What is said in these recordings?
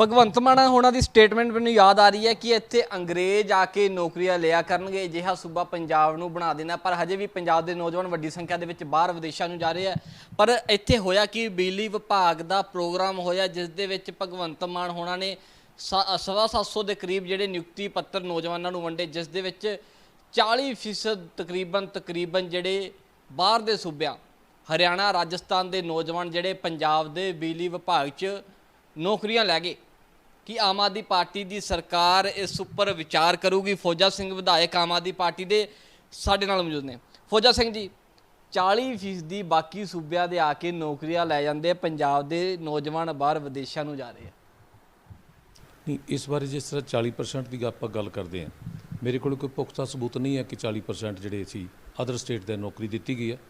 ਭਗਵੰਤ ਮਾਨ ਹੋਣਾ ਦੀ ਸਟੇਟਮੈਂਟ ਮੈਨੂੰ ਯਾਦ ਆ ਰਹੀ ਹੈ ਕਿ ਇੱਥੇ ਅੰਗਰੇਜ਼ ਆ ਕੇ ਨੌਕਰੀਆਂ ਲਿਆ ਕਰਨਗੇ, ਅਜਿਹਾ ਸੂਬਾ ਪੰਜਾਬ ਨੂੰ ਬਣਾ ਦੇਣਾ। ਪਰ ਹਜੇ ਵੀ ਪੰਜਾਬ ਦੇ ਨੌਜਵਾਨ ਵੱਡੀ ਸੰਖਿਆ ਦੇ ਵਿੱਚ ਬਾਹਰ ਵਿਦੇਸ਼ਾਂ ਨੂੰ ਜਾ ਰਹੇ ਆ। ਪਰ ਇੱਥੇ ਹੋਇਆ ਕਿ ਬਿਜਲੀ ਵਿਭਾਗ ਦਾ ਪ੍ਰੋਗਰਾਮ ਹੋਇਆ, ਜਿਸ ਦੇ ਵਿੱਚ ਭਗਵੰਤ ਮਾਨ ਹੋਣਾ ਨੇ 750 ਦੇ ਕਰੀਬ ਜਿਹੜੇ ਨਿਯੁਕਤੀ ਪੱਤਰ ਨੌਜਵਾਨਾਂ ਨੂੰ ਵੰਡੇ, ਜਿਸ ਦੇ ਵਿੱਚ 40% ਤਕਰੀਬਨ ਜਿਹੜੇ ਬਾਹਰ ਦੇ ਸੂਬਿਆਂ ਹਰਿਆਣਾ ਰਾਜਸਥਾਨ ਦੇ ਨੌਜਵਾਨ ਜਿਹੜੇ ਪੰਜਾਬ ਦੇ ਬਿਜਲੀ ਵਿਭਾਗ 'ਚ ਨੌਕਰੀਆਂ ਲੈ ਗਏ। कि आम आदमी पार्टी की सरकार इस उपर विचार करूगी? फौजा सिंह विधायक आम आदमी पार्टी के साडे नाल मौजूद ने। फौजा सिंह जी, 40% बाकी सूबे दे आके नौकरियां लै जांदे, पंजाब दे नौजवान बाहर विदेशों नूं जा रहे हैं। नहीं, इस बारे जिस तरह 40% की आप गल करते हैं, मेरे को कोई पुख्ता सबूत नहीं है कि 40% जिहड़े सी अदर स्टेट दे नौकरी दी गई है।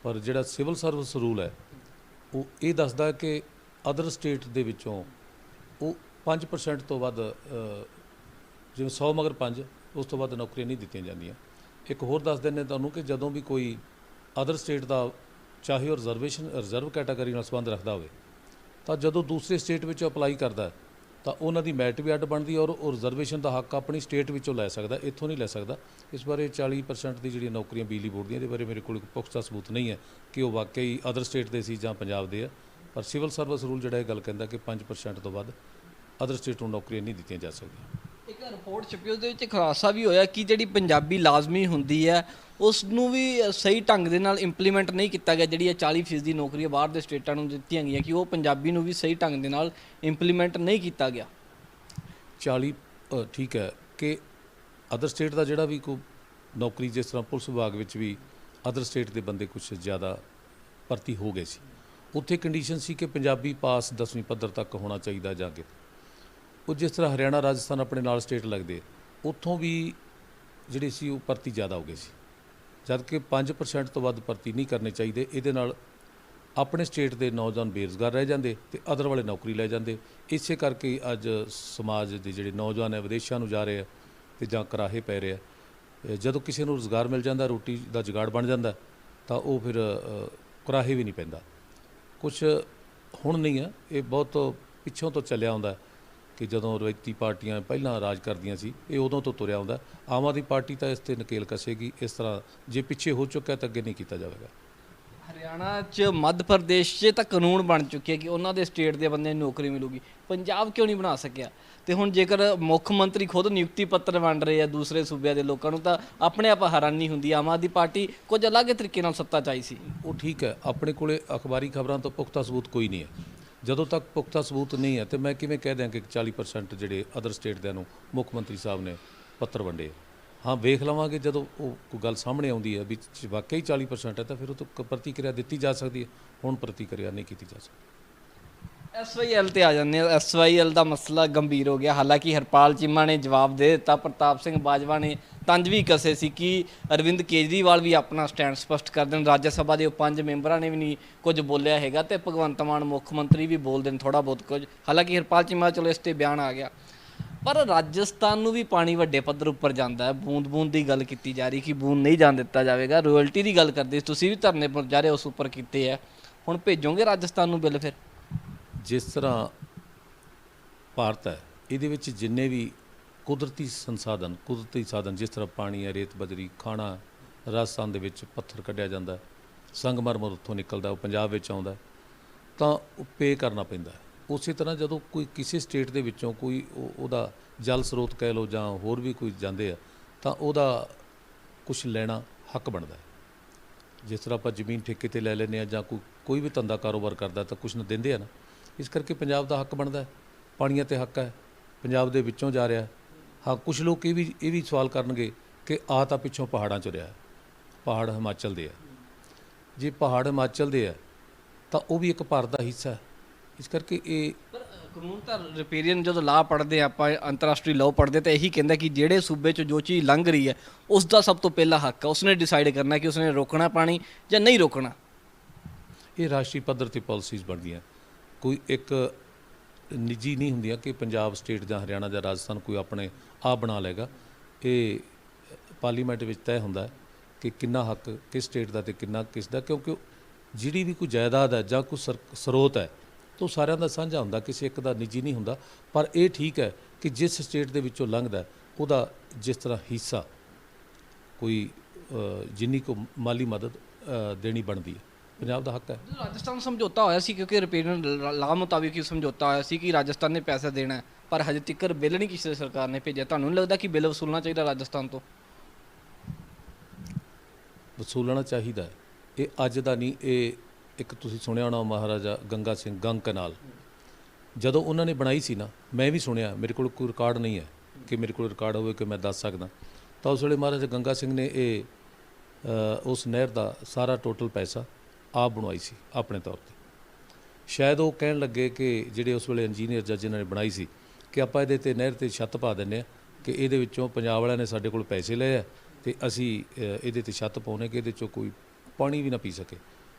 पर जिहड़ा सिविल सर्विस रूल है वो ये दसदा है कि अदर स्टेट दे विचों वो 5% तो वध जिवें 100 मगर 5 उस तो वध नौकरियां नहीं दित्तियां जांदियां। एक होर दस दिंदे तुहानूं कि जदों भी कोई अदर स्टेट का चाहे वो रिजर्व कैटागरी नाल संबंध रखता होवे तां जदों दूसरे स्टेट विच अपलाई करदा तां उहनां दी मैरिट भी अड्ड बनदी और रिजर्वेशन का हक अपनी स्टेट विचों लै सकदा, इत्थों नहीं लै सकदा। इस बारे 40% की जिहड़ियां नौकरियां बिजली बोर्ड दीयां, इहदे बारे मेरे कोल पुख्ता सबूत नहीं है कि वो वाकई अदर स्टेट दे सी जां पंजाब दे आ। पर सिविल सर्विस रूल जिहड़ा गल कहंदा कि 5% तो वध अदर स्टेट ਨੂੰ ਨੌਕਰੀਆਂ ਨਹੀਂ ਦਿੱਤੀਆਂ ਜਾ ਸਕਦੀਆਂ। ਇੱਕ ਰਿਪੋਰਟ ਛਪੀ ਉਹਦੇ ਵਿੱਚ ਖੁਲਾਸਾ ਵੀ ਹੋਇਆ ਕਿ ਜਿਹੜੀ ਪੰਜਾਬੀ ਲਾਜ਼ਮੀ ਹੁੰਦੀ ਹੈ ਉਸ ਨੂੰ ਵੀ ਸਹੀ ਢੰਗ ਦੇ ਨਾਲ ਇੰਪਲੀਮੈਂਟ ਨਹੀਂ ਕੀਤਾ ਗਿਆ। ਜਿਹੜੀ 40% ਦੀ ਨੌਕਰੀਆਂ ਬਾਹਰ ਦੇ ਸਟੇਟਾਂ ਨੂੰ ਦਿੱਤੀਆਂ ਗਈਆਂ ਕਿ ਉਹ ਪੰਜਾਬੀ ਨੂੰ ਵੀ ਸਹੀ ਢੰਗ ਦੇ ਨਾਲ ਇੰਪਲੀਮੈਂਟ ਨਹੀਂ ਕੀਤਾ ਗਿਆ। 40 ਠੀਕ ਹੈ ਕਿ ਅਦਰ ਸਟੇਟ ਦਾ ਜਿਹੜਾ ਵੀ ਕੋਈ ਨੌਕਰੀ, ਜਿਸ ਤਰ੍ਹਾਂ ਪੁਲਿਸ ਵਿਭਾਗ ਵਿੱਚ ਵੀ ਅਦਰ ਸਟੇਟ ਦੇ ਬੰਦੇ ਕੁਛ ਜ਼ਿਆਦਾ ਭਰਤੀ ਹੋ ਗਏ ਸੀ, ਉੱਥੇ ਕੰਡੀਸ਼ਨ ਸੀ ਕਿ ਪੰਜਾਬੀ ਪਾਸ 10ਵੀਂ ਪੱਧਰ ਤੱਕ ਹੋਣਾ ਚਾਹੀਦਾ ਜਾਂ ਕਿ ਉਹ ਜਿਸ ਤਰ੍ਹਾਂ ਹਰਿਆਣਾ ਰਾਜਸਥਾਨ ਆਪਣੇ ਨਾਲ ਸਟੇਟ ਲੱਗਦੇ ਉੱਥੋਂ ਵੀ ਜਿਹੜੇ ਸੀ ਉਹ ਭਰਤੀ ਜ਼ਿਆਦਾ ਹੋ ਗਏ ਸੀ, ਜਦ ਕਿ 5% ਤੋਂ ਵੱਧ ਭਰਤੀ ਨਹੀਂ ਕਰਨੇ ਚਾਹੀਦੇ। ਇਹਦੇ ਨਾਲ ਆਪਣੇ ਸਟੇਟ ਦੇ ਨੌਜਵਾਨ ਬੇਰੁਜ਼ਗਾਰ ਰਹਿ ਜਾਂਦੇ ਤੇ ਅਦਰ ਵਾਲੇ ਨੌਕਰੀ ਲੈ ਜਾਂਦੇ। ਇਸੇ ਕਰਕੇ ਅੱਜ ਸਮਾਜ ਦੇ ਜਿਹੜੇ ਨੌਜਵਾਨ ਹੈ ਵਿਦੇਸ਼ਾਂ ਨੂੰ ਜਾ ਰਹੇ ਆ ਤੇ ਜਾਂ ਕਰਾਹੇ ਪੈ ਰਹੇ ਆ। ਜਦੋਂ ਕਿਸੇ ਨੂੰ ਰੁਜ਼ਗਾਰ ਮਿਲ ਜਾਂਦਾ, ਰੋਟੀ ਦਾ ਜੁਗਾੜ ਬਣ ਜਾਂਦਾ, ਤਾਂ ਉਹ ਫਿਰ ਕਰਾਹੇ ਵੀ ਨਹੀਂ ਪੈਂਦਾ। ਕੁਛ ਹੁਣ ਨਹੀਂ ਆ, ਇਹ ਬਹੁਤ ਪਿੱਛੋਂ ਤੋਂ ਚੱਲਿਆ ਆਉਂਦਾ ਕਿ ਜਦੋਂ ਰਵਾਇਤੀ ਪਾਰਟੀਆਂ ਪਹਿਲਾਂ ਰਾਜ ਕਰਦੀਆਂ ਸੀ, ਇਹ ਉਦੋਂ ਤੋਂ ਤੁਰਿਆ ਆਉਂਦਾ। ਆਮ ਆਦਮੀ ਪਾਰਟੀ ਤਾਂ ਇਸ 'ਤੇ ਨਕੇਲ ਕੱਸੇਗੀ। ਇਸ ਤਰ੍ਹਾਂ ਜੇ ਪਿੱਛੇ ਹੋ ਚੁੱਕਿਆ ਤਾਂ ਅੱਗੇ ਨਹੀਂ ਕੀਤਾ ਜਾਵੇਗਾ। ਹਰਿਆਣਾ 'ਚ, ਮੱਧ ਪ੍ਰਦੇਸ਼ 'ਚ ਤਾਂ ਕਾਨੂੰਨ ਬਣ ਚੁੱਕੇ ਕਿ ਉਹਨਾਂ ਦੇ ਸਟੇਟ ਦੇ ਬੰਦੇ ਨੂੰ ਨੌਕਰੀ ਮਿਲੂਗੀ। ਪੰਜਾਬ ਕਿਉਂ ਨਹੀਂ ਬਣਾ ਸਕਿਆ? ਤੇ ਹੁਣ ਜੇਕਰ ਮੁੱਖ ਮੰਤਰੀ ਖੁਦ ਨਿਯੁਕਤੀ ਪੱਤਰ ਵੰਡ ਰਹੇ ਆ ਦੂਸਰੇ ਸੂਬਿਆਂ ਦੇ ਲੋਕਾਂ ਨੂੰ ਤਾਂ ਆਪਣੇ ਆਪ ਹੈਰਾਨੀ ਹੁੰਦੀ। ਆਮ ਆਦਮੀ ਪਾਰਟੀ ਕੁਝ ਅਲੱਗ ਤਰੀਕੇ ਨਾਲ ਸੱਤਾ 'ਚ ਆਈ ਸੀ। ਉਹ ਠੀਕ ਹੈ, ਆਪਣੇ ਕੋਲੇ ਅਖਬਾਰੀ ਖਬਰਾਂ ਤੋਂ ਪੁਖਤਾ ਸਬੂਤ ਕੋਈ ਨਹੀਂ ਹੈ। ਜਦੋਂ ਤੱਕ ਪੁਖਤਾ ਸਬੂਤ ਨਹੀਂ ਹੈ ਤਾਂ ਮੈਂ ਕਿਵੇਂ ਕਹਿ ਦਿਆਂ ਕਿ 40% ਜਿਹੜੇ ਅਦਰ ਸਟੇਟ ਦਿਆਂ ਨੂੰ ਮੁੱਖ ਮੰਤਰੀ ਸਾਹਿਬ ਨੇ ਪੱਤਰ ਵੰਡੇ। ਹਾਂ, ਵੇਖ ਲਵਾਂਗੇ ਜਦੋਂ ਉਹ ਕੋਈ ਗੱਲ ਸਾਹਮਣੇ ਆਉਂਦੀ ਹੈ ਵੀ ਵਾਕਈ 40% ਹੈ ਤਾਂ ਫਿਰ ਉਹ ਤੋਂ ਪ੍ਰਤੀਕਿਰਿਆ ਦਿੱਤੀ ਜਾ ਸਕਦੀ ਹੈ। ਹੁਣ ਪ੍ਰਤੀਕਿਰਿਆ ਨਹੀਂ ਕੀਤੀ ਜਾ ਸਕਦੀ। SYL ਤੇ ਆ ਜਾਂਦੇ ਆ। SYL ਦਾ ਮਸਲਾ ਗੰਭੀਰ ਹੋ ਗਿਆ। ਹਾਲਾਂਕਿ ਹਰਪਾਲ ਚੀਮਾ ਨੇ ਜਵਾਬ ਦੇ ਦਿੱਤਾ, ਪ੍ਰਤਾਪ ਸਿੰਘ ਬਾਜਵਾ ਨੇ ਤੰਜ ਵੀ ਕਸੇ ਸੀ ਕਿ ਅਰਵਿੰਦ ਕੇਜਰੀਵਾਲ ਵੀ ਆਪਣਾ ਸਟੈਂਡ ਸਪਸ਼ਟ ਕਰ ਦੇਣ। ਰਾਜ ਸਭਾ ਦੇ 5 ਮੈਂਬਰਾਂ ਨੇ ਵੀ ਨਹੀਂ ਕੁਝ ਬੋਲਿਆ ਹੈਗਾ ਤੇ ਭਗਵੰਤ ਮਾਨ ਮੁੱਖ ਮੰਤਰੀ ਵੀ ਬੋਲ ਦੇਣ ਥੋੜ੍ਹਾ ਬਹੁਤ ਕੁਝ। ਹਾਲਾਂਕਿ ਹਰਪਾਲ ਚੀਮਾ ਚਲੋ ਇਸ 'ਤੇ ਬਿਆਨ ਆ ਗਿਆ। ਪਰ ਰਾਜਸਥਾਨ ਨੂੰ ਵੀ ਪਾਣੀ ਵੱਡੇ ਪੱਧਰ ਉੱਪਰ ਜਾਂਦਾ ਹੈ। ਬੂੰਦ ਬੂੰਦ ਦੀ ਗੱਲ ਕੀਤੀ ਜਾ ਰਹੀ ਕਿ ਬੂੰਦ ਨਹੀਂ ਜਾਣ ਦਿੱਤਾ ਜਾਵੇਗਾ। ਰਾਇਲਟੀ ਦੀ ਗੱਲ ਕਰਦੇ ਤੁਸੀਂ ਵੀ ਧਰਨੇ ਪਰ ਜਾ ਰਹੇ ਉਸ ਉੱਪਰ ਕੀਤੇ ਹੈ। ਹੁਣ ਭੇਜੋਗੇ ਰਾਜਸਥਾਨ ਨੂੰ ਬਿੱਲ? ਫਿਰ ਜਿਸ ਤਰ੍ਹਾਂ ਭਾਰਤ ਹੈ ਇਹਦੇ ਵਿੱਚ ਜਿੰਨੇ ਵੀ ਕੁਦਰਤੀ ਸਾਧਨ ਜਿਸ ਤਰ੍ਹਾਂ ਪਾਣੀ ਹੈ, ਰੇਤ ਬਜਰੀ, ਖਾਣਾ, ਰਾਜਸਥਾਨ ਦੇ ਵਿੱਚ ਪੱਥਰ ਕੱਢਿਆ ਜਾਂਦਾ, ਸੰਗਮਰਮਰ ਉੱਥੋਂ ਨਿਕਲਦਾ, ਉਹ ਪੰਜਾਬ ਵਿੱਚ ਆਉਂਦਾ, ਤਾਂ ਉਹ ਪੇ ਕਰਨਾ ਪੈਂਦਾ। ਉਸੇ ਤਰ੍ਹਾਂ ਜਦੋਂ ਕੋਈ ਕਿਸੇ ਸਟੇਟ ਦੇ ਵਿੱਚੋਂ ਕੋਈ ਉਹਦਾ ਜਲ ਸਰੋਤ ਕਹਿ ਲਓ ਜਾਂ ਹੋਰ ਵੀ ਕੋਈ ਜਾਂਦੇ ਆ ਤਾਂ ਉਹਦਾ ਕੁਛ ਲੈਣਾ ਹੱਕ ਬਣਦਾ। ਜਿਸ ਤਰ੍ਹਾਂ ਆਪਾਂ ਜ਼ਮੀਨ ਠੇਕੇ 'ਤੇ ਲੈ ਲੈਂਦੇ ਹਾਂ ਜਾਂ ਕੋਈ ਵੀ ਧੰਦਾ ਕਾਰੋਬਾਰ ਕਰਦਾ ਤਾਂ ਕੁਛ ਨਾ ਦਿੰਦੇ ਆ ਨਾ। ਇਸ ਕਰਕੇ ਪੰਜਾਬ ਦਾ ਹੱਕ ਬਣਦਾ। ਪਾਣੀਆਂ 'ਤੇ ਹੱਕ ਹੈ, ਪੰਜਾਬ ਦੇ ਵਿੱਚੋਂ ਜਾ ਰਿਹਾ। ਹਾਂ, ਕੁਛ ਲੋਕ ਇਹ ਵੀ ਸਵਾਲ ਕਰਨਗੇ ਕਿ ਆ ਤਾਂ ਪਿੱਛੋਂ ਪਹਾੜਾਂ 'ਚ ਰਿਹਾ, ਪਹਾੜ ਹਿਮਾਚਲ ਦੇ ਆ। ਜੇ ਪਹਾੜ ਹਿਮਾਚਲ ਦੇ ਆ ਤਾਂ ਉਹ ਵੀ ਇੱਕ ਭਾਰਤ ਦਾ ਹਿੱਸਾ ਹੈ। ਇਸ ਕਰਕੇ ਇਹ ਕਾਨੂੰਨ ਤਾਂ ਰਿਪੇਰੀਅਨ ਜਦੋਂ ਲਾਅ ਪੜ੍ਹਦੇ ਆਪਾਂ, ਅੰਤਰਰਾਸ਼ਟਰੀ ਲਾਅ ਪੜ੍ਹਦੇ ਤਾਂ ਇਹੀ ਕਹਿੰਦਾ ਕਿ ਜਿਹੜੇ ਸੂਬੇ 'ਚ ਜੋ ਚੀਜ਼ ਲੰਘ ਰਹੀ ਹੈ ਉਸ ਦਾ ਸਭ ਤੋਂ ਪਹਿਲਾ ਹੱਕ ਹੈ। ਉਸਨੇ ਡਿਸਾਈਡ ਕਰਨਾ ਕਿ ਉਸਨੇ ਰੋਕਣਾ ਪਾਣੀ ਜਾਂ ਨਹੀਂ ਰੋਕਣਾ। ਇਹ ਰਾਸ਼ਟਰੀ ਪੱਧਰ 'ਤੇ ਪਾਲਿਸੀਜ਼ ਬਣਦੀਆਂ, ਕੋਈ ਇੱਕ ਨਿੱਜੀ ਨਹੀਂ ਹੁੰਦੀਆਂ ਕਿ ਪੰਜਾਬ ਸਟੇਟ ਜਾਂ ਹਰਿਆਣਾ ਜਾਂ ਰਾਜਸਥਾਨ ਕੋਈ ਆਪਣੇ ਆਪ ਬਣਾ ਲਏਗਾ। ਇਹ ਪਾਰਲੀਮੈਂਟ ਵਿੱਚ ਤੈਅ ਹੁੰਦਾ ਕਿ ਕਿੰਨਾ ਹੱਕ ਕਿਸ ਸਟੇਟ ਦਾ ਅਤੇ ਕਿੰਨਾ ਕਿਸ ਦਾ, ਕਿਉਂਕਿ ਜਿਹੜੀ ਵੀ ਕੋਈ ਜਾਇਦਾਦ ਹੈ ਜਾਂ ਕੋਈ ਸਰੋਤ ਹੈ ਤਾਂ ਸਾਰਿਆਂ ਦਾ ਸਾਂਝਾ ਹੁੰਦਾ, ਕਿਸੇ ਇੱਕ ਦਾ ਨਿੱਜੀ ਨਹੀਂ ਹੁੰਦਾ। ਪਰ ਇਹ ਠੀਕ ਹੈ ਕਿ ਜਿਸ ਸਟੇਟ ਦੇ ਵਿੱਚੋਂ ਲੰਘਦਾ ਉਹਦਾ ਜਿਸ ਤਰ੍ਹਾਂ ਹਿੱਸਾ ਕੋਈ ਜਿੰਨੀ ਕੁ ਮਾਲੀ ਮਦਦ ਦੇਣੀ ਬਣਦੀ ਹੈ, ਪੰਜਾਬ ਦਾ ਹੱਕ ਹੈ। ਰਾਜਸਥਾਨ ਸਮਝੌਤਾ ਹੋਇਆ ਸੀ, ਕਿਉਂਕਿ ਰਿਪੇਰੀਅਨ ਲਾਅ ਮੁਤਾਬਿਕ ਹੀ ਸਮਝੌਤਾ ਹੋਇਆ ਸੀ ਕਿ ਰਾਜਸਥਾਨ ਨੇ ਪੈਸਾ ਦੇਣਾ ਹੈ, ਪਰ ਹਜੇ ਤੱਕ ਬਿੱਲ ਨਹੀਂ ਕਿਸੇ ਸਰਕਾਰ ਨੇ ਭੇਜਿਆ। ਤੁਹਾਨੂੰ ਨਹੀਂ ਲੱਗਦਾ ਕਿ ਬਿੱਲ ਵਸੂਲਣਾ ਚਾਹੀਦਾ ਰਾਜਸਥਾਨ ਤੋਂ? ਵਸੂਲਣਾ ਚਾਹੀਦਾ ਹੈ। ਇਹ ਅੱਜ ਦਾ ਨਹੀਂ, ਇਹ ਇੱਕ ਤੁਸੀਂ ਸੁਣਿਆ ਹੋਣਾ ਮਹਾਰਾਜਾ ਗੰਗਾ ਸਿੰਘ ਗੰਗ ਕਨਾਲ, ਜਦੋਂ ਉਹਨਾਂ ਨੇ ਬਣਾਈ ਸੀ ਨਾ, ਮੈਂ ਵੀ ਸੁਣਿਆ, ਮੇਰੇ ਕੋਲ ਕੋਈ ਰਿਕਾਰਡ ਨਹੀਂ ਹੈ ਕਿ ਮੇਰੇ ਕੋਲ ਰਿਕਾਰਡ ਹੋਵੇ ਕਿ ਮੈਂ ਦੱਸ ਸਕਦਾ, ਤਾਂ ਉਸ ਵੇਲੇ ਮਹਾਰਾਜਾ ਗੰਗਾ ਸਿੰਘ ਨੇ ਇਹ ਉਸ ਨਹਿਰ ਦਾ ਸਾਰਾ ਟੋਟਲ ਪੈਸਾ ਆਪ ਬਣਵਾਈ ਸੀ ਆਪਣੇ ਤੌਰ 'ਤੇ। ਸ਼ਾਇਦ ਉਹ ਕਹਿਣ ਲੱਗੇ ਕਿ ਜਿਹੜੇ ਉਸ ਵੇਲੇ ਇੰਜੀਨੀਅਰ ਜਾਂ ਜਿਨ੍ਹਾਂ ਨੇ ਬਣਾਈ ਸੀ ਕਿ ਆਪਾਂ ਇਹਦੇ 'ਤੇ ਨਹਿਰ 'ਤੇ ਛੱਤ ਪਾ ਦਿੰਦੇ ਹਾਂ, ਕਿ ਇਹਦੇ ਵਿੱਚੋਂ ਪੰਜਾਬ ਵਾਲਿਆਂ ਨੇ ਸਾਡੇ ਕੋਲ ਪੈਸੇ ਲਏ ਆ ਅਤੇ ਅਸੀਂ ਇਹਦੇ 'ਤੇ ਛੱਤ ਪਾਉਣੇ ਕਿ ਇਹਦੇ 'ਚੋਂ ਕੋਈ ਪਾਣੀ ਵੀ ਨਾ ਪੀ ਸਕੇ।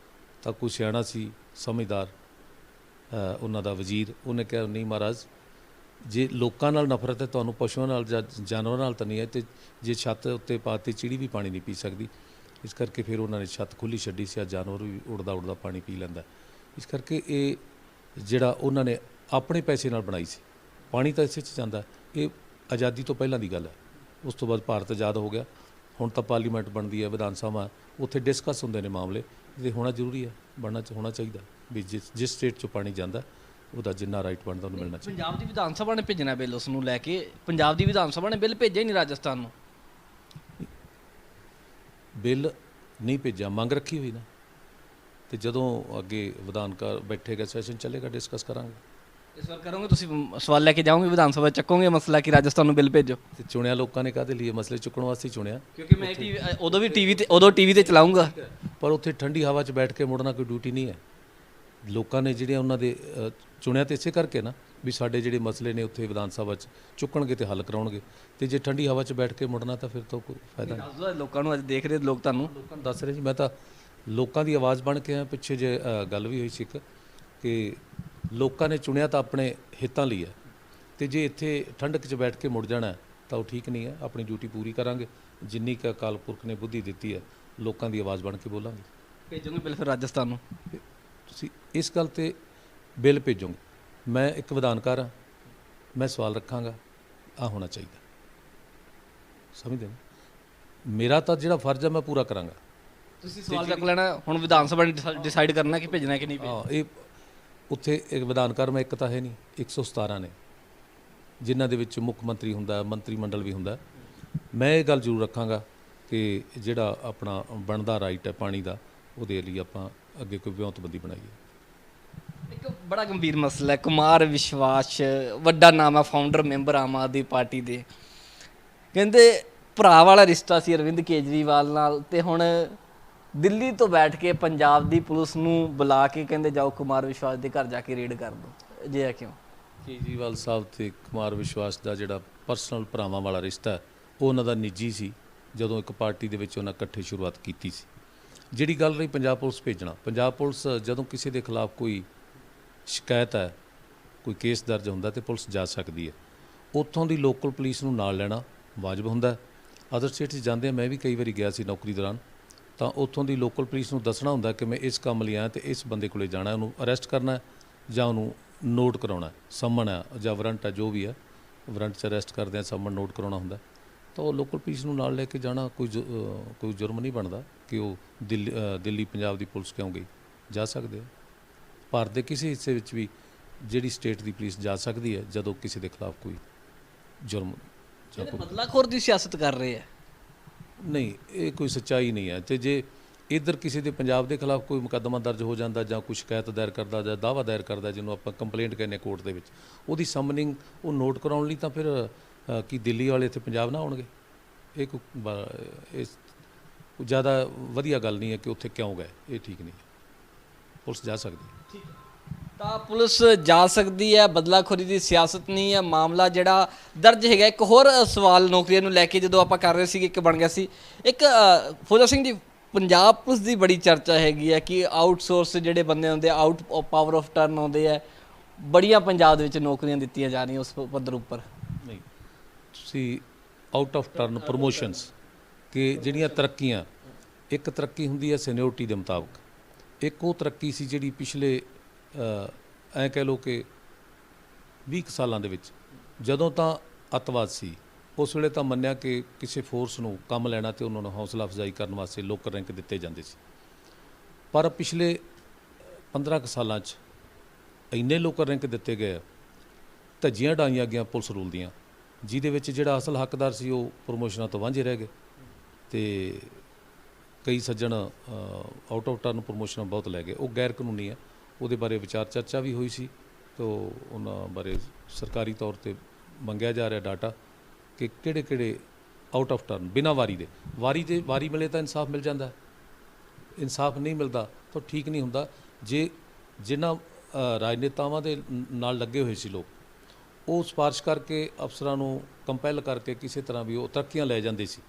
ਤਾਂ ਕੋਈ ਸਿਆਣਾ ਸੀ, ਸਮਝਦਾਰ ਉਹਨਾਂ ਦਾ ਵਜ਼ੀਰ, ਉਹਨੇ ਕਿਹਾ ਨਹੀਂ ਮਹਾਰਾਜ, ਜੇ ਲੋਕਾਂ ਨਾਲ ਨਫ਼ਰਤ ਹੈ ਤੁਹਾਨੂੰ, ਪਸ਼ੂਆਂ ਨਾਲ ਜਾਂ ਜਾਨਵਰਾਂ ਨਾਲ ਤਾਂ ਨਹੀਂ ਹੈ, ਅਤੇ ਜੇ ਛੱਤ ਉੱਤੇ ਪਾਤੀ ਚਿੜੀ ਵੀ ਪਾਣੀ ਨਹੀਂ ਪੀ ਸਕਦੀ। ਇਸ ਕਰਕੇ ਫਿਰ ਉਹਨਾਂ ਨੇ ਛੱਤ ਖੁੱਲ੍ਹੀ ਛੱਡੀ ਸੀ, ਜਾਨਵਰ ਵੀ ਉੱਡਦਾ ਉੱਡਦਾ ਪਾਣੀ ਪੀ ਲੈਂਦਾ। ਇਸ ਕਰਕੇ ਇਹ ਜਿਹੜਾ ਉਹਨਾਂ ਨੇ ਆਪਣੇ ਪੈਸੇ ਨਾਲ ਬਣਾਈ ਸੀ, ਪਾਣੀ ਤਾਂ ਇਸੇ 'ਚ ਜਾਂਦਾ। ਇਹ ਆਜ਼ਾਦੀ ਤੋਂ ਪਹਿਲਾਂ ਦੀ ਗੱਲ ਹੈ। ਉਸ ਤੋਂ ਬਾਅਦ ਭਾਰਤ ਆਜ਼ਾਦ ਹੋ ਗਿਆ, ਹੁਣ ਤਾਂ ਪਾਰਲੀਮੈਂਟ ਬਣਦੀ ਹੈ, ਵਿਧਾਨ ਸਭਾ, ਉੱਥੇ ਡਿਸਕਸ ਹੁੰਦੇ ਨੇ ਮਾਮਲੇ, ਇਹ ਹੋਣਾ ਜ਼ਰੂਰੀ ਹੈ, ਹੋਣਾ ਚਾਹੀਦਾ ਵੀ ਜਿਸ ਸਟੇਟ 'ਚੋਂ ਪਾਣੀ ਜਾਂਦਾ ਉਹਦਾ ਜਿੰਨਾ ਰਾਈਟ ਬਣਦਾ ਉਹਨੂੰ ਮਿਲਣਾ ਚਾਹੀਦਾ। ਪੰਜਾਬ ਦੀ ਵਿਧਾਨ ਸਭਾ ਨੇ ਭੇਜਣਾ ਬਿੱਲ, ਉਸ ਨੂੰ ਲੈ ਕੇ ਪੰਜਾਬ ਦੀ ਵਿਧਾਨ ਸਭਾ ਨੇ ਬਿੱਲ ਭੇਜਿਆ ਹੀ ਨਹੀਂ ਰਾਜਸਥਾਨ ਨੂੰ। ਬਿੱਲ ਨਹੀਂ ਭੇਜਿਆ, ਮੰਗ ਰੱਖੀ ਹੋਈ ਨਾ, ਅਤੇ ਜਦੋਂ ਅੱਗੇ ਵਿਧਾਨ ਘਰ ਬੈਠੇਗਾ, ਸੈਸ਼ਨ ਚੱਲੇਗਾ, ਡਿਸਕਸ ਕਰਾਂਗੇ। ਇਸ ਵਾਰ ਕਰੋਗੇ ਤੁਸੀਂ ਸਵਾਲ ਲੈ ਕੇ ਜਾਓਗੇ ਵਿਧਾਨ ਸਭਾ, ਚੱਕੋਗੇ ਮਸਲਾ ਕਿ ਰਾਜਸਥਾਨ ਨੂੰ ਬਿੱਲ ਭੇਜੋ? ਅਤੇ ਚੁਣਿਆ ਲੋਕਾਂ ਨੇ ਕਾਹਦੇ ਲਈ? ਮਸਲੇ ਚੁੱਕਣ ਵਾਸਤੇ ਹੀ ਚੁਣਿਆ। ਕਿਉਂਕਿ ਮੈਂ ਉਦੋਂ ਟੀਵੀ ਤੇ ਚਲਾਊਂਗਾ, ਪਰ ਉੱਥੇ ਠੰਡੀ ਹਵਾ 'ਚ ਬੈਠ ਕੇ ਮੁੜਨਾ ਕੋਈ ਡਿਊਟੀ ਨਹੀਂ ਹੈ। ਲੋਕਾਂ ਨੇ ਜਿਹੜੀਆਂ ਉਹਨਾਂ ਦੇ ਚੁਣਿਆ ਤਾਂ ਇਸੇ ਕਰਕੇ ਨਾ ਵੀ ਸਾਡੇ ਜਿਹੜੇ ਮਸਲੇ ਨੇ ਉੱਥੇ ਵਿਧਾਨ ਸਭਾ 'ਚ ਚੁੱਕਣਗੇ ਅਤੇ ਹੱਲ ਕਰਾਉਣਗੇ, ਅਤੇ ਜੇ ਠੰਡੀ ਹਵਾ 'ਚ ਬੈਠ ਕੇ ਮੁੜਨਾ ਤਾਂ ਫਿਰ ਤਾਂ ਕੋਈ ਫਾਇਦਾ ਨਹੀਂ। ਲੋਕਾਂ ਨੂੰ ਅੱਜ ਦੇਖ ਰਹੇ ਲੋਕ, ਤੁਹਾਨੂੰ ਲੋਕਾਂ ਨੂੰ ਦੱਸ ਰਹੇ ਜੀ, ਮੈਂ ਤਾਂ ਲੋਕਾਂ ਦੀ ਆਵਾਜ਼ ਬਣ ਕੇ ਆਇਆ। ਪਿੱਛੇ ਜੇ ਗੱਲ ਵੀ ਹੋਈ ਸੀ ਇੱਕ, ਕਿ ਲੋਕਾਂ ਨੇ ਚੁਣਿਆ ਤਾਂ ਆਪਣੇ ਹਿੱਤਾਂ ਲਈ ਹੈ, ਅਤੇ ਜੇ ਇੱਥੇ ਠੰਡਕ 'ਚ ਬੈਠ ਕੇ ਮੁੜ ਜਾਣਾ ਤਾਂ ਉਹ ਠੀਕ ਨਹੀਂ ਹੈ। ਆਪਣੀ ਡਿਊਟੀ ਪੂਰੀ ਕਰਾਂਗੇ, ਜਿੰਨੀ ਕੁ ਅਕਾਲ ਪੁਰਖ ਨੇ ਬੁੱਧੀ ਦਿੱਤੀ ਹੈ, ਲੋਕਾਂ ਦੀ ਆਵਾਜ਼ ਬਣ ਕੇ ਬੋਲਾਂਗੇ। ਭੇਜੋਗੇ ਬਿੱਲ ਫਿਰ ਰਾਜਸਥਾਨ ਨੂੰ? ਤੁਸੀਂ ਇਸ ਗੱਲ 'ਤੇ ਬਿੱਲ ਭੇਜੋਗੇ, ਮੈਂ ਇੱਕ ਵਿਧਾਨਕਾਰ ਹਾਂ, ਮੈਂ ਸਵਾਲ ਰੱਖਾਂਗਾ, ਆਹ ਹੋਣਾ ਚਾਹੀਦਾ। ਸਮਝਦੇ ਨਾ? ਮੇਰਾ ਤਾਂ ਜਿਹੜਾ ਫਰਜ਼ ਹੈ ਮੈਂ ਪੂਰਾ ਕਰਾਂਗਾ। ਤੁਸੀਂ ਸਵਾਲ ਚੱਕ ਲੈਣਾ, ਹੁਣ ਵਿਧਾਨ ਸਭਾ ਨੇ ਡਿਸਾਈਡ ਕਰਨਾ ਕਿ ਭੇਜਣਾ ਕਿ ਨਹੀਂ ਭੇਜਣਾ। ਹਾਂ, ਇਹ ਉੱਥੇ ਇੱਕ ਵਿਧਾਨਕਾਰ ਮੈਂ ਇੱਕ ਤਾਂ ਹੈ ਨਹੀਂ, 117 ਨੇ, ਜਿਨ੍ਹਾਂ ਦੇ ਵਿੱਚ ਮੁੱਖ ਮੰਤਰੀ ਹੁੰਦਾ, ਮੰਤਰੀ ਮੰਡਲ ਵੀ ਹੁੰਦਾ। ਮੈਂ ਇਹ ਗੱਲ ਜ਼ਰੂਰ ਰੱਖਾਂਗਾ ਕਿ ਜਿਹੜਾ ਆਪਣਾ ਬਣਦਾ ਰਾਈਟ ਹੈ ਪਾਣੀ ਦਾ, ਉਹਦੇ ਲਈ ਆਪਾਂ ਅੱਗੇ ਕੋਈ ਵਿਉਂਤਬੰਦੀ ਬਣਾਈਏ। ਇੱਕ ਬੜਾ ਗੰਭੀਰ ਮਸਲਾ ਹੈ, ਕੁਮਾਰ ਵਿਸ਼ਵਾਸ ਵੱਡਾ ਨਾਮ ਹੈ, founder member Aam Aadmi party ਦੇ, ਕਹਿੰਦੇ ਭਰਾ ਵਾਲਾ ਰਿਸ਼ਤਾ ਸੀ ਅਰਵਿੰਦ ਕੇਜਰੀਵਾਲ ਨਾਲ, ਤੇ ਹੁਣ ਦਿੱਲੀ ਤੋਂ ਬੈਠ ਕੇ ਪੰਜਾਬ ਦੀ ਪੁਲਿਸ ਨੂੰ ਬੁਲਾ ਕੇ ਕਹਿੰਦੇ ਜਾਓ ਕੁਮਾਰ ਵਿਸ਼ਵਾਸ ਦੇ ਘਰ ਜਾ ਕੇ ਰੇਡ ਕਰ ਦਿਓ। ਜੇ ਹੈ ਕਿਉਂ? ਕੇਜਰੀਵਾਲ ਸਾਹਿਬ ਤੇ ਕੁਮਾਰ ਵਿਸ਼ਵਾਸ ਦਾ ਜਿਹੜਾ ਪਰਸਨਲ ਭਰਾਵਾਂ ਵਾਲਾ ਰਿਸ਼ਤਾ, ਉਹ ਉਹਨਾਂ ਦਾ ਨਿੱਜੀ ਸੀ। ਜਦੋਂ ਇੱਕ ਪਾਰਟੀ ਦੇ ਵਿੱਚ ਉਹਨਾਂ ਇਕੱਠੇ ਸ਼ੁਰੂਆਤ ਕੀਤੀ ਸੀ। ਜਿਹੜੀ ਗੱਲ ਰਹੀ ਪੰਜਾਬ ਪੁਲਿਸ ਭੇਜਣਾ, ਪੰਜਾਬ ਪੁਲਿਸ ਜਦੋਂ ਕਿਸੇ ਦੇ ਖਿਲਾਫ ਕੋਈ ਸ਼ਿਕਾਇਤ ਹੈ, ਕੋਈ ਕੇਸ ਦਰਜ ਹੁੰਦਾ, ਤੇ ਪੁਲਿਸ ਜਾ ਸਕਦੀ ਹੈ। ਉੱਥੋਂ ਦੀ ਲੋਕਲ ਪੁਲਿਸ ਨੂੰ ਨਾਲ ਲੈਣਾ ਵਾਜਬ ਹੁੰਦਾ। ਅਦਰ ਸਟੇਟ 'ਚ ਜਾਂਦੇ ਆ, ਮੈਂ ਵੀ ਕਈ ਵਾਰੀ ਗਿਆ ਸੀ ਨੌਕਰੀ ਦੌਰਾਨ, ਤਾਂ ਉੱਥੋਂ ਦੀ ਲੋਕਲ ਪੁਲਿਸ ਨੂੰ ਦੱਸਣਾ ਹੁੰਦਾ ਕਿ ਮੈਂ ਇਸ ਕੰਮ ਲਈ ਆਇਆ ਅਤੇ ਇਸ ਬੰਦੇ ਕੋਲੇ ਜਾਣਾ, ਉਹਨੂੰ ਅਰੈਸਟ ਕਰਨਾ ਜਾਂ ਉਹਨੂੰ ਨੋਟ ਕਰਾਉਣਾ, ਸੰਮਨ ਹੈ ਜਾਂ ਵਾਰੰਟ ਹੈ, ਜੋ ਵੀ ਹੈ, ਵਾਰੰਟ 'ਚ ਅਰੈਸਟ ਕਰਦੇ ਆ, ਸੰਮਨ ਨੋਟ ਕਰਾਉਣਾ ਹੁੰਦਾ। ਤਾਂ ਉਹ ਲੋਕਲ ਪੁਲਿਸ ਨੂੰ ਨਾਲ ਲੈ ਕੇ ਜਾਣਾ ਕੋਈ ਜੁਰਮ ਨਹੀਂ ਬਣਦਾ ਕਿ ਉਹ ਦਿੱਲੀ ਪੰਜਾਬ ਦੀ ਪੁਲਿਸ ਕਿਉਂ ਗਈ, ਜਾ ਸਕਦੇ ਆ। ਭਾਰਤ ਦੇ ਕਿਸੇ ਹਿੱਸੇ ਵਿੱਚ ਵੀ ਜਿਹੜੀ ਸਟੇਟ ਦੀ ਪੁਲਿਸ ਜਾ ਸਕਦੀ ਹੈ ਜਦੋਂ ਕਿਸੇ ਦੇ ਖਿਲਾਫ ਕੋਈ ਜੁਰਮ ਜਾਂ ਕੋਈ ਬਦਲਾਖੋਰ ਦੀ ਸਿਆਸਤ ਕਰ ਰਹੇ ਹੈ। ਨਹੀਂ, ਇਹ ਕੋਈ ਸੱਚਾਈ ਨਹੀਂ ਹੈ। ਅਤੇ ਜੇ ਇੱਧਰ ਕਿਸੇ ਦੇ ਪੰਜਾਬ ਦੇ ਖਿਲਾਫ ਕੋਈ ਮੁਕੱਦਮਾ ਦਰਜ ਹੋ ਜਾਂਦਾ ਜਾਂ ਕੋਈ ਸ਼ਿਕਾਇਤ ਦਾਇਰ ਕਰਦਾ ਜਾਂ ਦਾਅਵਾ ਦਾਇਰ ਕਰਦਾ, ਜਿਹਨੂੰ ਆਪਾਂ ਕੰਪਲੇਂਟ ਕਹਿੰਦੇ ਕੋਰਟ ਦੇ ਵਿੱਚ, ਉਹਦੀ ਸਮਨਿੰਗ ਉਹ ਨੋਟ ਕਰਾਉਣ ਲਈ ਤਾਂ ਫਿਰ ਕੀ ਦਿੱਲੀ ਵਾਲੇ ਇੱਥੇ ਪੰਜਾਬ ਨਾ ਆਉਣਗੇ? ਇਹ ਕੋਈ ਜ਼ਿਆਦਾ ਵਧੀਆ ਗੱਲ ਨਹੀਂ ਹੈ ਕਿ ਉੱਥੇ ਕਿਉਂ ਗਏ, ਇਹ ਠੀਕ ਨਹੀਂ ਹੈ। ਪੁਲਿਸ ਜਾ ਸਕਦੀ ਹੈ। ਠੀਕ ਹੈ, ਤਾਂ ਪੁਲਿਸ ਜਾ ਸਕਦੀ ਹੈ, ਬਦਲਾਖੋਰੀ ਦੀ ਸਿਆਸਤ ਨਹੀਂ ਹੈ। ਮਾਮਲਾ ਜਿਹੜਾ ਦਰਜ ਹੈਗਾ, ਇੱਕ ਹੋਰ ਸਵਾਲ ਨੌਕਰੀਆਂ ਨੂੰ ਲੈ ਕੇ ਜਦੋਂ ਆਪਾਂ ਕਰ ਰਹੇ ਸੀ, ਇੱਕ ਬਣ ਗਿਆ ਸੀ ਇੱਕ ਫੌਜਾ ਸਿੰਘ ਜੀ, ਪੰਜਾਬ ਪੁਲਿਸ ਦੀ ਬੜੀ ਚਰਚਾ ਹੈਗੀ ਹੈ ਕਿ ਆਊਟਸੋਰਸ ਜਿਹੜੇ ਬੰਦੇ ਹੁੰਦੇ, ਆਊਟ ਪਾਵਰ ਆਫ ਟਰਨ ਆਉਂਦੇ ਆ, ਬੜੀਆਂ ਪੰਜਾਬ ਦੇ ਵਿੱਚ ਨੌਕਰੀਆਂ ਦਿੱਤੀਆਂ ਜਾ ਰਹੀਆਂ ਉਸ ਪੱਧਰ ਉੱਪਰ। ਨਹੀਂ, ਤੁਸੀਂ ਆਊਟ ਆਫ ਟਰਨ ਪ੍ਰਮੋਸ਼ਨਸ, ਕਿ ਜਿਹੜੀਆਂ ਤਰੱਕੀਆਂ, ਇੱਕ ਤਰੱਕੀ ਹੁੰਦੀ ਹੈ ਸੀਨੀਅਰਟੀ ਦੇ ਮੁਤਾਬਕ, ਇੱਕ ਉਹ ਤਰੱਕੀ ਸੀ ਜਿਹੜੀ ਪਿਛਲੇ ਐਂ ਕਹਿ ਲਓ ਕਿ 20 ਸਾਲਾਂ ਦੇ ਵਿੱਚ ਜਦੋਂ ਤਾਂ ਅੱਤਵਾਦ ਸੀ ਉਸ ਵੇਲੇ ਤਾਂ ਮੰਨਿਆ ਕਿ ਕਿਸੇ ਫੋਰਸ ਨੂੰ ਕੰਮ ਲੈਣਾ ਤੇ ਉਹਨਾਂ ਨੂੰ ਹੌਸਲਾ ਅਫਜ਼ਾਈ ਕਰਨ ਵਾਸਤੇ ਲੋਕਲ ਰੈਂਕ ਦਿੱਤੇ ਜਾਂਦੇ ਸੀ। ਪਰ ਪਿਛਲੇ 15 ਕੁ ਸਾਲਾਂ 'ਚ ਇੰਨੇ ਲੋਕਲ ਰੈਂਕ ਦਿੱਤੇ ਗਏ, ਧੱਜੀਆਂ ਡਾਈਆਂ ਗਈਆਂ ਪੁਲਿਸ ਰੂਲ ਦੀਆਂ, ਜਿਹਦੇ ਵਿੱਚ ਜਿਹੜਾ ਅਸਲ ਹੱਕਦਾਰ ਸੀ ਉਹ ਪ੍ਰਮੋਸ਼ਨਾਂ ਤੋਂ ਵਾਂਝੇ ਰਹਿ ਗਏ ਤੇ ਕਈ ਸੱਜਣ ਆਊਟ ਆਫ ਟਰਨ ਪ੍ਰਮੋਸ਼ਨਾਂ ਬਹੁਤ ਲੈ ਗਏ। ਉਹ ਗੈਰ ਕਾਨੂੰਨੀ ਹੈ, ਉਹਦੇ ਬਾਰੇ ਵਿਚਾਰ ਚਰਚਾ ਵੀ ਹੋਈ ਸੀ ਤੋ ਉਹਨਾਂ ਬਾਰੇ ਸਰਕਾਰੀ ਤੌਰ ਤੇ ਮੰਗਿਆ ਜਾ ਰਿਹਾ ਡਾਟਾ ਕਿ ਕਿਹੜੇ ਕਿਹੜੇ ਆਊਟ ਆਫ ਟਰਨ ਬਿਨਾਂ ਵਾਰੀ ਦੇ, ਵਾਰੀ ਮਿਲੇ ਤਾਂ ਇਨਸਾਫ ਮਿਲ ਜਾਂਦਾ, ਇਨਸਾਫ ਨਹੀਂ ਮਿਲਦਾ ਤਾਂ ਠੀਕ ਨਹੀਂ ਹੁੰਦਾ। ਜੇ ਜਿਨ੍ਹਾਂ ਰਾਜਨੇਤਾਵਾਂ ਦੇ ਨਾਲ ਲੱਗੇ ਹੋਏ ਸੀ ਲੋਕ, ਉਹ ਸਿਫਾਰਿਸ਼ ਕਰਕੇ ਅਫਸਰਾਂ ਨੂੰ ਕੰਪੈਲ ਕਰਕੇ ਕਿਸੇ ਤਰ੍ਹਾਂ ਵੀ ਉਹ ਤਰੱਕੀਆਂ ਲੈ ਜਾਂਦੇ ਸੀ,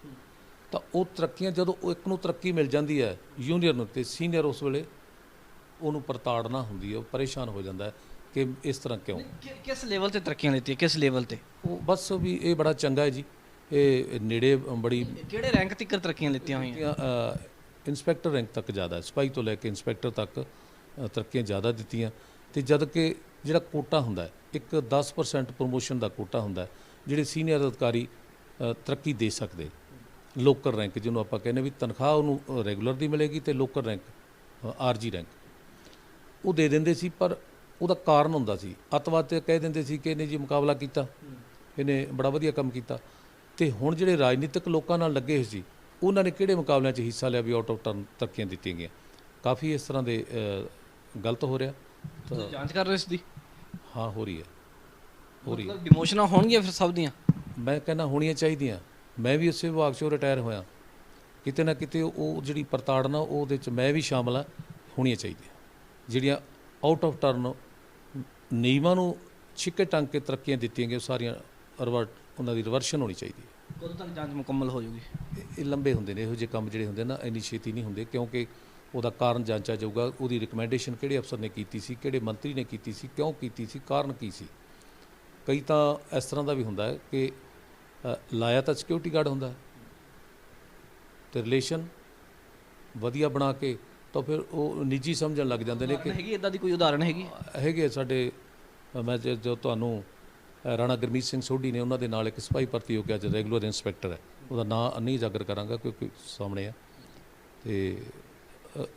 ਤਾਂ ਉਹ ਤਰੱਕੀਆਂ ਜਦੋਂ ਉਹ ਇੱਕ ਨੂੰ ਤਰੱਕੀ ਮਿਲ ਜਾਂਦੀ ਹੈ ਜੂਨੀਅਰ ਨੂੰ, ਤੇ ਸੀਨੀਅਰ ਉਸ ਵੇਲੇ ਉਹਨੂੰ ਪਰਤਾੜਨਾ ਹੁੰਦੀ ਹੈ, ਉਹ ਪਰੇਸ਼ਾਨ ਹੋ ਜਾਂਦਾ ਹੈ ਕਿ ਇਸ ਤਰ੍ਹਾਂ ਕਿਉਂ। ਕਿਸ ਲੈਵਲ ਤੇ ਤਰੱਕੀਆਂ ਲਿੱਤੀਆਂ, ਕਿਸ ਲੈਵਲ ਤੇ? ਉਹ ਬਸ ਵੀ ਇਹ ਬੜਾ ਚੰਗਾ ਹੈ ਜੀ, ਇਹ ਨੇੜੇ ਬੜੀ ਕਿਹੜੇ ਰੈਂਕ ਤੱਕ ਤਰੱਕੀਆਂ ਲਿੱਤੀਆਂ ਹੋਈਆਂ? ਇੰਸਪੈਕਟਰ ਰੈਂਕ ਤੱਕ ਜ਼ਿਆਦਾ, ਸਿਪਾਹੀ ਤੋਂ ਲੈ ਕੇ ਇੰਸਪੈਕਟਰ ਤੱਕ ਤਰੱਕੀਆਂ ਜ਼ਿਆਦਾ ਦਿੱਤੀਆਂ। ਤੇ ਜਦ ਕਿ ਜਿਹੜਾ ਕੋਟਾ ਹੁੰਦਾ ਹੈ, ਇੱਕ 10% ਪ੍ਰਮੋਸ਼ਨ ਦਾ ਕੋਟਾ ਹੁੰਦਾ, ਜਿਹੜੇ ਸੀਨੀਅਰ ਅਧਿਕਾਰੀ ਤਰੱਕੀ ਦੇ ਸਕਦੇ, ਲੋਕਲ ਰੈਂਕ ਜਿਹਨੂੰ ਆਪਾਂ ਕਹਿੰਦੇ ਵੀ ਤਨਖਾਹ ਉਹਨੂੰ ਰੈਗੂਲਰ ਦੀ ਮਿਲੇਗੀ ਤੇ ਲੋਕਲ ਰੈਂਕ ਆਰਜੀ ਰੈਂਕ ਉਹ ਦੇ ਦਿੰਦੇ ਸੀ। ਪਰ ਉਹਦਾ ਕਾਰਨ ਹੁੰਦਾ ਸੀ, ਅੱਤਵਾਦ ਤੇ ਕਹਿ ਦਿੰਦੇ ਸੀ ਕਿ ਇਹਨੇ ਜੀ ਮੁਕਾਬਲਾ ਕੀਤਾ, ਇਹਨੇ ਬੜਾ ਵਧੀਆ ਕੰਮ ਕੀਤਾ। ਤੇ ਹੁਣ ਜਿਹੜੇ ਰਾਜਨੀਤਿਕ ਲੋਕਾਂ ਨਾਲ ਲੱਗੇ ਹੋਏ ਸੀ, ਉਹਨਾਂ ਨੇ ਕਿਹੜੇ ਮੁਕਾਬਲਿਆਂ 'ਚ ਹਿੱਸਾ ਲਿਆ ਵੀ ਆਊਟ ਆਫ ਟਰਨ ਤਰੱਕੀਆਂ ਦਿੱਤੀਆਂ ਗਈਆਂ। ਕਾਫੀ ਇਸ ਤਰ੍ਹਾਂ ਦੇ ਗਲਤ ਹੋ ਰਿਹਾ। ਤਾਂ ਜਾਂਚ ਕਰ ਰਹੇ ਇਸ ਦੀ? ਹਾਂ, ਹੋ ਰਹੀ ਹੈ, ਹੋ ਰਹੀ ਹੈ। ਡਿਮੋਸ਼ਨਾਂ ਹੋਣਗੀਆਂ ਫਿਰ ਸਭ ਦੀਆਂ? ਮੈਂ ਕਹਿੰਦਾ ਹੋਣੀਆਂ ਚਾਹੀਦੀਆਂ। ਮੈਂ ਵੀ ਉਸੇ ਵਿਭਾਗ 'ਚੋਂ ਰਿਟਾਇਰ ਹੋਇਆ, ਕਿਤੇ ਨਾ ਕਿਤੇ ਉਹ ਜਿਹੜੀ ਪਰਤਾੜਨਾ ਉਹਦੇ 'ਚ ਮੈਂ ਵੀ ਸ਼ਾਮਲ ਹਾਂ, ਹੋਣੀਆਂ ਚਾਹੀਦੀਆਂ। ਜਿਹੜੀਆਂ ਆਊਟ ਆਫ ਟਰਨ ਨਿਯਮਾਂ ਨੂੰ ਛਿੱਕੇ ਟੰਗ ਕੇ ਤਰੱਕੀਆਂ ਦਿੱਤੀਆਂ ਗਈਆਂ, ਸਾਰੀਆਂ ਉਹਨਾਂ ਦੀ ਰਿਵਰਸ਼ਨ ਹੋਣੀ ਚਾਹੀਦੀ ਹੈ। ਕਦੋਂ ਤੱਕ ਜਾਂਚ ਮੁਕੰਮਲ ਹੋ ਜਾਊਗੀ? ਇਹ ਲੰਬੇ ਹੁੰਦੇ ਨੇ ਇਹੋ ਜਿਹੇ ਕੰਮ, ਜਿਹੜੇ ਹੁੰਦੇ ਨਾ ਇੰਨੀ ਛੇਤੀ ਨਹੀਂ ਹੁੰਦੇ, ਕਿਉਂਕਿ ਉਹਦਾ ਕਾਰਨ ਜਾਂਚਿਆ ਜਾਊਗਾ, ਉਹਦੀ ਰਿਕਮੈਂਡੇਸ਼ਨ ਕਿਹੜੇ ਅਫਸਰ ਨੇ ਕੀਤੀ ਸੀ, ਕਿਹੜੇ ਮੰਤਰੀ ਨੇ ਕੀਤੀ ਸੀ, ਕਿਉਂ ਕੀਤੀ ਸੀ, ਕਾਰਨ ਕੀ ਸੀ। ਕਈ ਤਾਂ ਇਸ ਤਰ੍ਹਾਂ ਦਾ ਵੀ ਹੁੰਦਾ ਹੈ ਕਿ ਲਾਇਆ ਤਾਂ ਸਿਕਿਉਰਿਟੀ ਗਾਰਡ ਹੁੰਦਾ ਤੇ ਰਿਲੇਸ਼ਨ ਵਧੀਆ ਬਣਾ ਕੇ ਤਾਂ ਫਿਰ ਉਹ ਨਿੱਜੀ ਸਮਝਣ ਲੱਗ ਜਾਂਦੇ ਨੇ ਕਿ ਹੈਗੀ ਇਦਾਂ ਦੀ ਕੋਈ ਉਦਾਹਰਣ ਹੈਗੇ ਸਾਡੇ। ਮੈਂ ਜੋ ਤੁਹਾਨੂੰ ਰਾਣਾ ਗੁਰਮੀਤ ਸਿੰਘ ਸੋਢੀ ਨੇ, ਉਹਨਾਂ ਦੇ ਨਾਲ ਇੱਕ ਸਿਪਾਹੀ ਭਰਤੀ ਹੋ ਗਿਆ, ਅੱਜ ਰੈਗੂਲਰ ਇੰਸਪੈਕਟਰ ਹੈ, ਉਹਦਾ ਨਾਂ ਨਹੀਂ ਉਜਾਗਰ ਕਰਾਂਗਾ ਕਿਉਂਕਿ ਸਾਹਮਣੇ ਆ, ਤੇ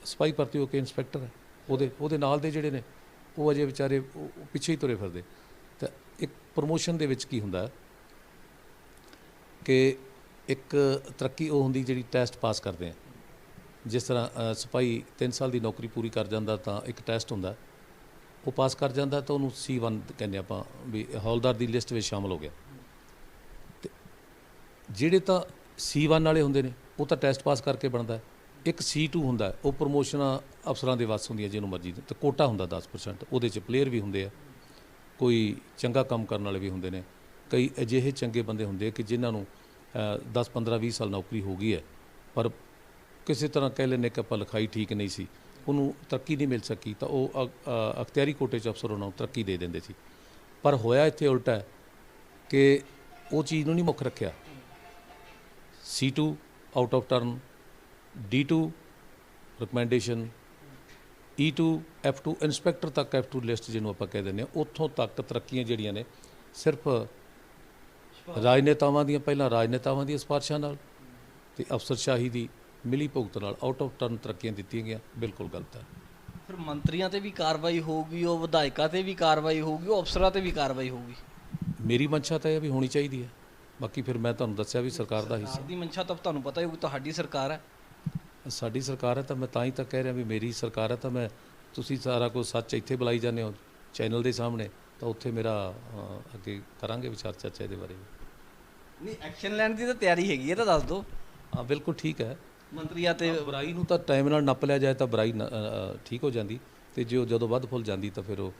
ਸਿਪਾਹੀ ਭਰਤੀ ਹੋ ਕੇ ਇੰਸਪੈਕਟਰ ਹੈ, ਉਹਦੇ ਨਾਲ ਦੇ ਜਿਹੜੇ ਨੇ ਉਹ ਅਜੇ ਵਿਚਾਰੇ ਪਿੱਛੇ ਹੀ ਤੁਰੇ ਫਿਰਦੇ। ਤਾਂ ਇੱਕ ਪ੍ਰਮੋਸ਼ਨ ਦੇ ਵਿੱਚ ਕੀ ਹੁੰਦਾ ਕਿ ਇੱਕ ਤਰੱਕੀ ਉਹ ਹੁੰਦੀ ਜਿਹੜੀ ਟੈਸਟ ਪਾਸ ਕਰਦੇ ਆ। ਜਿਸ ਤਰ੍ਹਾਂ ਸਿਪਾਹੀ 3 ਸਾਲ ਦੀ ਨੌਕਰੀ ਪੂਰੀ ਕਰ ਜਾਂਦਾ ਤਾਂ ਇੱਕ ਟੈਸਟ ਹੁੰਦਾ, ਉਹ ਪਾਸ ਕਰ ਜਾਂਦਾ ਤਾਂ ਉਹਨੂੰ C1 ਕਹਿੰਦੇ ਆਪਾਂ, ਵੀ ਹੌਲਦਾਰ ਦੀ ਲਿਸਟ ਵਿੱਚ ਸ਼ਾਮਲ ਹੋ ਗਿਆ। ਤੇ ਜਿਹੜੇ ਤਾਂ C1 ਵਾਲੇ ਹੁੰਦੇ ਨੇ ਉਹ ਤਾਂ ਟੈਸਟ ਪਾਸ ਕਰਕੇ ਬਣਦਾ। ਇੱਕ C2 ਹੁੰਦਾ, ਉਹ ਪ੍ਰਮੋਸ਼ਨਾਂ ਅਫਸਰਾਂ ਦੇ ਵੱਸ ਹੁੰਦੀਆਂ ਜਿਹਨੂੰ ਮਰਜ਼ੀ, ਤੇ ਕੋਟਾ ਹੁੰਦਾ 10%, ਉਹਦੇ 'ਚ ਪਲੇਅਰ ਵੀ ਹੁੰਦੇ ਆ, ਕੋਈ ਚੰਗਾ ਕੰਮ ਕਰਨ ਵਾਲੇ ਵੀ ਹੁੰਦੇ ਨੇ, ਕਈ ਅਜਿਹੇ ਚੰਗੇ ਬੰਦੇ ਹੁੰਦੇ ਕਿ ਜਿਨ੍ਹਾਂ ਨੂੰ 10 15 20 ਸਾਲ ਨੌਕਰੀ ਹੋ ਗਈ ਹੈ, ਪਰ ਕਿਸੇ ਤਰ੍ਹਾਂ ਕਹਿ ਲੈਂਦੇ ਕਿ ਆਪਾਂ ਲਿਖਾਈ ਠੀਕ ਨਹੀਂ ਸੀ, ਉਹਨੂੰ ਤਰੱਕੀ ਨਹੀਂ ਮਿਲ ਸਕੀ, ਤਾਂ ਉਹ ਅਖਤਿਆਰੀ ਕੋਟੇ 'ਚ ਅਫਸਰ ਉਹਨਾਂ ਨੂੰ ਤਰੱਕੀ ਦੇ ਦਿੰਦੇ ਸੀ। ਪਰ ਹੋਇਆ ਇੱਥੇ ਉਲਟਾ ਕਿ ਉਹ ਚੀਜ਼ ਨੂੰ ਨਹੀਂ ਮੁੱਖ ਰੱਖਿਆ। C2 out of turn, D2 recommendation, E2 F2 inspector ਤੱਕ, F2 ਲਿਸਟ ਜਿਹਨੂੰ ਆਪਾਂ ਕਹਿ ਦਿੰਦੇ ਹਾਂ, ਉੱਥੋਂ ਤੱਕ ਤਰੱਕੀਆਂ ਜਿਹੜੀਆਂ ਨੇ ਸਿਰਫ ਰਾਜਨੇਤਾਵਾਂ ਦੀਆਂ, ਪਹਿਲਾਂ ਰਾਜਨੇਤਾਵਾਂ ਦੀਆਂ ਸਿਫਾਰਿਸ਼ਾਂ ਨਾਲ ਤੇ ਅਫਸਰਸ਼ਾਹੀ ਦੀ ਮਿਲੀ ਭੁਗਤ ਨਾਲ ਆਊਟ ਆਫ ਟਰਨ ਤਰੱਕੀਆਂ ਦਿੱਤੀਆਂ ਗਈਆਂ। ਬਿਲਕੁਲ ਗਲਤ ਹੈ। ਫਿਰ ਮੰਤਰੀਆਂ ਤੇ ਵੀ ਕਾਰਵਾਈ ਹੋਊਗੀ, ਉਹ ਵਿਧਾਇਕਾਂ ਤੇ ਵੀ ਕਾਰਵਾਈ ਹੋਊਗੀ, ਉਹ ਅਫਸਰਾਂ ਤੇ ਵੀ ਕਾਰਵਾਈ ਹੋਊਗੀ? ਮੇਰੀ ਮਨਸ਼ਾ ਤਾਂ ਇਹ ਵੀ ਹੋਣੀ ਚਾਹੀਦੀ ਹੈ। ਬਾਕੀ ਫਿਰ ਮੈਂ ਤੁਹਾਨੂੰ ਦੱਸਿਆ ਵੀ ਸਰਕਾਰ ਦਾ ਹਿੱਸਾ ਦੀ ਮਨਸ਼ਾ ਤਾਂ ਤੁਹਾਨੂੰ ਪਤਾ ਹੀ ਹੋਊਗੀ, ਤੁਹਾਡੀ ਸਰਕਾਰ ਹੈ। ਸਾਡੀ ਸਰਕਾਰ ਹੈ ਤਾਂ ਮੈਂ ਤਾਂ ਹੀ ਤਾਂ ਕਹਿ ਰਿਹਾ ਵੀ ਮੇਰੀ ਸਰਕਾਰ ਹੈ, ਤਾਂ ਮੈਂ, ਤੁਸੀਂ ਸਾਰਾ ਕੁਝ ਸੱਚ ਇੱਥੇ ਬੁਲਾਈ ਜਾਂਦੇ ਹੋ ਚੈਨਲ ਦੇ ਸਾਹਮਣੇ, ਤਾਂ ਉੱਥੇ ਮੇਰਾ ਅੱਗੇ ਕਰਾਂਗੇ ਵਿਚਾਰ ਚਰਚਾ ਇਹਦੇ ਬਾਰੇ। ਨਹੀਂ, ਐਕਸ਼ਨ ਲੈਣ ਦੀ ਤਾਂ ਤਿਆਰੀ ਹੈਗੀ ਹੈ, ਤਾਂ ਦੱਸ ਦਿਓ। ਹਾਂ, ਬਿਲਕੁਲ ਠੀਕ ਹੈ। ਮੰਤਰੀਆਂ ਤੇ ਬੁਰਾਈ ਨੂੰ ਤਾਂ ਟਾਈਮ ਨਾਲ ਨੱਪ ਲਿਆ ਜਾਏ ਤਾਂ ਬੁਰਾਈ ਠੀਕ ਹੋ ਜਾਂਦੀ, ਤੇ ਜਦੋਂ ਵੱਧ ਫੁੱਲ ਜਾਂਦੀ ਤਾਂ ਫਿਰ ਉਹ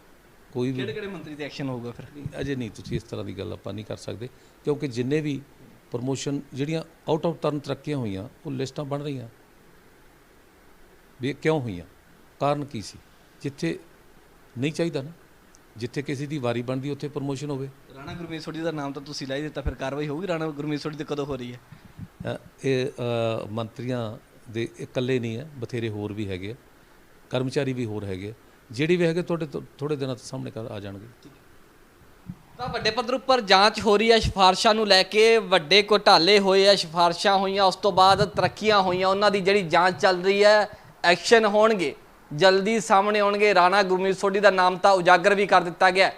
ਕੋਈ ਵੀ। ਕਿਹੜੇ ਮੰਤਰੀ ਤੇ ਐਕਸ਼ਨ ਹੋਊਗਾ ਫਿਰ? ਅਜੇ ਨਹੀਂ, ਤੁਸੀਂ ਇਸ ਤਰ੍ਹਾਂ ਦੀ ਗੱਲ ਆਪਾਂ ਨਹੀਂ ਕਰ ਸਕਦੇ, ਕਿਉਂਕਿ ਜਿੰਨੇ ਵੀ ਪ੍ਰਮੋਸ਼ਨ ਜਿਹੜੀਆਂ ਆਊਟ ਆਫ ਟਰਨ ਤਰੱਕੀਆਂ ਹੋਈਆਂ, ਉਹ ਲਿਸਟਾਂ ਬਣ ਰਹੀਆਂ ਵੀ ਕਿਉਂ ਹੋਈਆਂ, ਕਾਰਨ ਕੀ ਸੀ। ਜਿੱਥੇ ਨਹੀਂ ਚਾਹੀਦਾ ਨਾ, ਜਿੱਥੇ ਕਿਸੇ ਦੀ ਵਾਰੀ ਬਣਦੀ ਉੱਥੇ ਪ੍ਰਮੋਸ਼ਨ ਹੋਵੇ। ਰਾਣਾ ਗੁਰਮੀਤ ਸੋਢੀ ਦਾ ਨਾਮ ਤਾਂ ਤੁਸੀਂ ਲੈ ਦਿੱਤਾ, ਫਿਰ ਕਾਰਵਾਈ ਹੋਊਗੀ ਰਾਣਾ ਗੁਰਮੀਤ ਸੋਢੀ ਤੇ ਕਦੋਂ ਹੋ ਰਹੀ ਹੈ? ਇਹ ਮੰਤਰੀਆਂ ਦੇ ਇਕੱਲੇ ਨਹੀਂ ਹੈ, ਬਥੇਰੇ ਹੋਰ ਵੀ ਹੈਗੇ, ਕਰਮਚਾਰੀ ਵੀ ਹੋਰ ਹੈਗੇ, ਜਿਹੜੀ ਵੀ ਹੈਗੇ ਤੁਹਾਡੇ ਥੋੜੇ ਦਿਨਾਂ ਤੋਂ ਸਾਹਮਣੇ ਆ ਜਾਣਗੇ। ਤਾਂ ਵੱਡੇ ਪੱਧਰ ਉੱਪਰ ਜਾਂਚ ਹੋ ਰਹੀ ਹੈ ਸਿਫਾਰਸ਼ਾਂ ਨੂੰ ਲੈ ਕੇ, ਵੱਡੇ ਘੁਟਾਲੇ ਹੋਏ ਆ, ਸਿਫਾਰਸ਼ਾਂ ਹੋਈਆਂ, ਉਸ ਤੋਂ ਬਾਅਦ ਤਰੱਕੀਆਂ ਹੋਈਆਂ, ਉਹਨਾਂ ਦੀ ਜਿਹੜੀ ਜਾਂਚ ਚੱਲ ਰਹੀ ਹੈ, ਐਕਸ਼ਨ ਹੋਣਗੇ, ਜਲਦੀ ਸਾਹਮਣੇ ਆਉਣਗੇ। ਰਾਣਾ ਗੁਰਮੀਤ ਸੋਢੀ ਦਾ ਨਾਮ ਤਾਂ ਉਜਾਗਰ ਵੀ ਕਰ ਦਿੱਤਾ ਗਿਆ।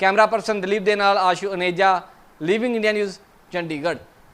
ਕੈਮਰਾ ਪਰਸਨ ਦਲੀਪ ਦੇ ਨਾਲ Ashu Aneja, living India news, Chandigarh.